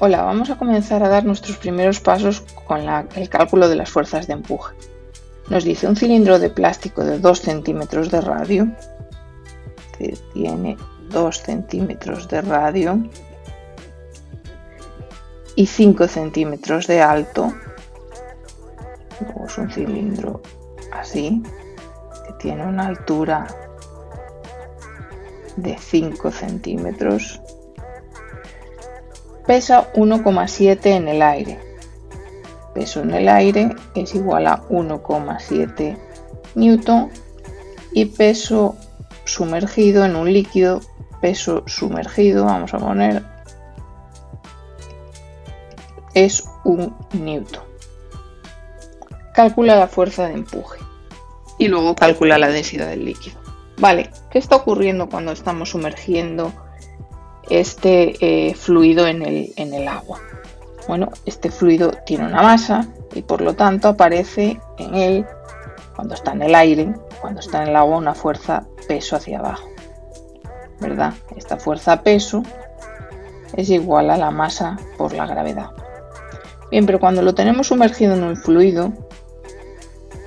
Hola, vamos a comenzar a dar nuestros primeros pasos con el cálculo de las fuerzas de empuje. Nos dice un cilindro de plástico de 2 centímetros de radio, que tiene 2 centímetros de radio y 5 centímetros de alto. Luego es un cilindro así, que tiene una altura de 5 centímetros. Pesa 1,7 en el aire. Peso en el aire es igual a 1,7 newton y peso sumergido en un líquido, peso sumergido, vamos a poner, es 1 newton. Calcula la fuerza de empuje y luego calcula la densidad del líquido. Vale, ¿qué está ocurriendo cuando estamos sumergiendo este fluido en el agua? Bueno, este fluido tiene una masa y por lo tanto aparece en él, cuando está en el aire, cuando está en el agua, una fuerza peso hacia abajo, ¿verdad? Esta fuerza peso es igual a la masa por la gravedad. Bien, pero cuando lo tenemos sumergido en un fluido,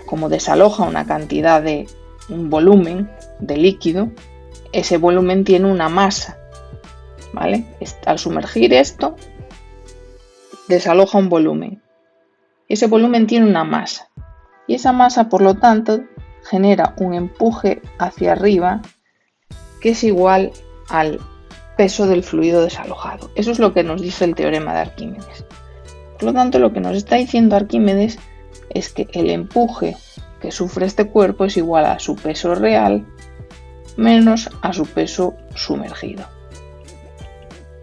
como desaloja una cantidad de un volumen de líquido, ese volumen tiene una masa, ¿vale? Al sumergir esto, desaloja un volumen. Ese volumen tiene una masa y esa masa, por lo tanto, genera un empuje hacia arriba que es igual al peso del fluido desalojado. Eso es lo que nos dice el teorema de Arquímedes. Por lo tanto, lo que nos está diciendo Arquímedes es que el empuje que sufre este cuerpo es igual a su peso real menos a su peso sumergido.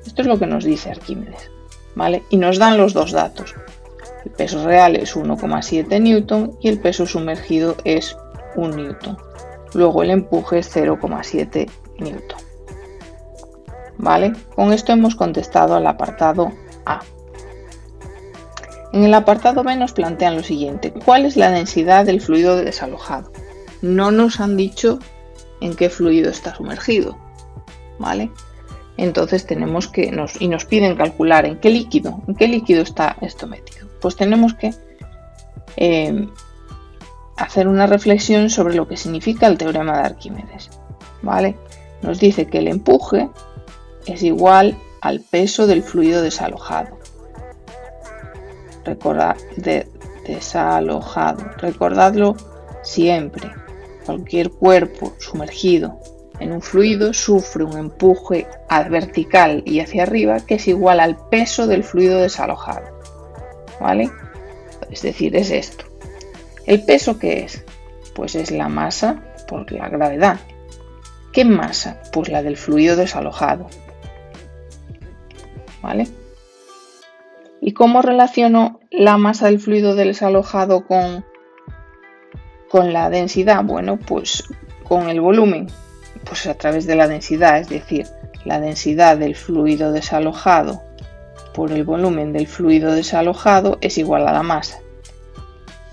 Esto es lo que nos dice Arquímedes, ¿vale? Y nos dan los dos datos. El peso real es 1,7 newton y el peso sumergido es 1 newton. Luego el empuje es 0,7 newton. ¿Vale? Con esto hemos contestado al apartado A. En el apartado B nos plantean lo siguiente: ¿cuál es la densidad del fluido desalojado? No nos han dicho en qué fluido está sumergido, ¿vale? Entonces tenemos que nos piden calcular en qué líquido está esto metido. Pues tenemos que hacer una reflexión sobre lo que significa el teorema de Arquímedes, ¿vale? Nos dice que el empuje es igual al peso del fluido desalojado. Recordadlo siempre. Cualquier cuerpo sumergido en un fluido sufre un empuje vertical y hacia arriba que es igual al peso del fluido desalojado, ¿vale? Es decir, es esto. ¿El peso qué es? Pues es la masa por la gravedad. ¿Qué masa? Pues la del fluido desalojado, ¿vale? ¿Y cómo relaciono la masa del fluido desalojado con la densidad? Bueno, pues con el volumen, pues a través de la densidad, es decir, la densidad del fluido desalojado por el volumen del fluido desalojado es igual a la masa.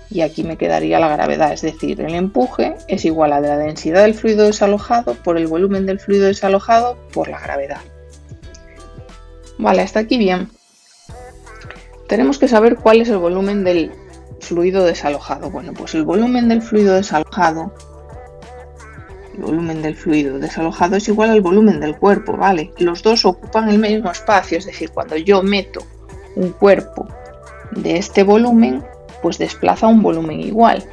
Y aquí me quedaría la gravedad, es decir, el empuje es igual a la densidad del fluido desalojado por el volumen del fluido desalojado por la gravedad. Vale, hasta aquí bien. Tenemos que saber cuál es el volumen del fluido desalojado. Bueno, pues el volumen del fluido desalojado es igual al volumen del cuerpo, ¿vale? Los dos ocupan el mismo espacio, es decir, cuando yo meto un cuerpo de este volumen, pues desplaza un volumen igual,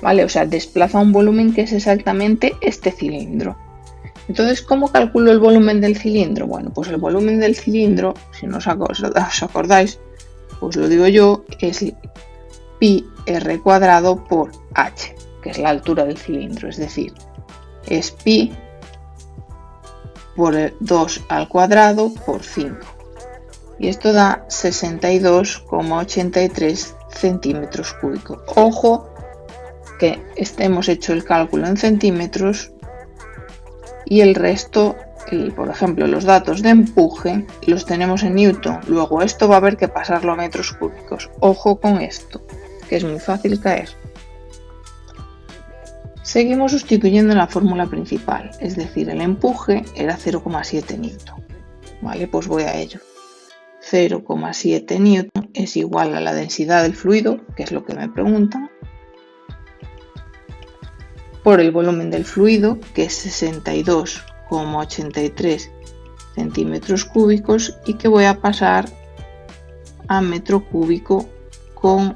¿vale? O sea, desplaza un volumen que es exactamente este cilindro. Entonces, ¿cómo calculo el volumen del cilindro? Bueno, pues el volumen del cilindro, si no os acordáis, pues lo digo yo, es pi r cuadrado por h, que es la altura del cilindro, es decir, es pi por 2 al cuadrado por 5. Y esto da 62,83 centímetros cúbicos. Ojo que hemos hecho el cálculo en centímetros y el resto, por ejemplo, los datos de empuje los tenemos en newton. Luego esto va a haber que pasarlo a metros cúbicos. Ojo con esto, que es muy fácil caer. Seguimos sustituyendo en la fórmula principal, es decir, el empuje era 0,7 newton. Vale, pues voy a ello. 0,7 newton es igual a la densidad del fluido, que es lo que me preguntan, por el volumen del fluido, que es 62,83 centímetros cúbicos, y que voy a pasar a metro cúbico con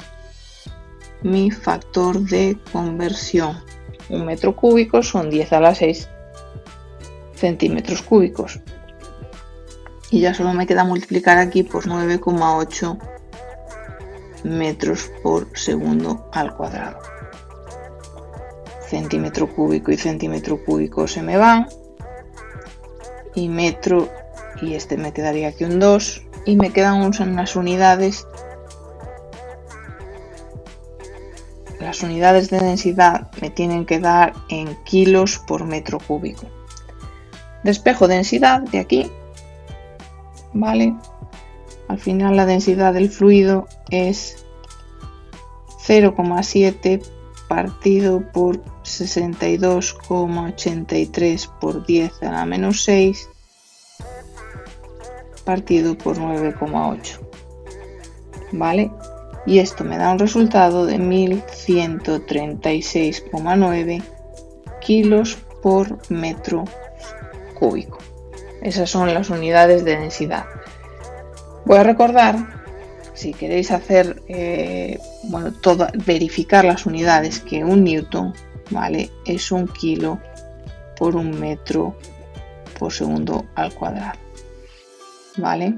mi factor de conversión. Un metro cúbico son 10 a la 6 centímetros cúbicos. Y ya solo me queda multiplicar aquí por 9,8 metros por segundo al cuadrado. Centímetro cúbico y centímetro cúbico se me van. Y metro, y este me quedaría aquí un 2. Y me quedan unas unidades. Las unidades de densidad me tienen que dar en kilos por metro cúbico. Despejo densidad de aquí. ¿Vale? Al final la densidad del fluido es 0,7 partido por 62,83 por 10 a la menos 6 partido por 9,8. ¿Vale? Y esto me da un resultado de 1136,9 kilos por metro cúbico. Esas son las unidades de densidad. Voy a recordar, si queréis hacer, verificar las unidades, que un newton, ¿vale?, es un kilo por un metro por segundo al cuadrado. ¿Vale?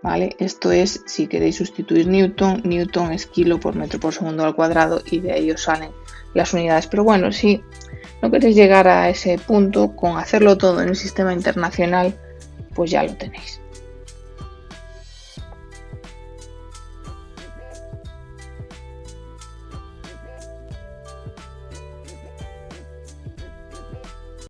¿Vale? Esto es, si queréis sustituir newton, newton es kilo por metro por segundo al cuadrado, y de ahí os salen las unidades. Pero bueno, si no queréis llegar a ese punto, con hacerlo todo en el sistema internacional, pues ya lo tenéis.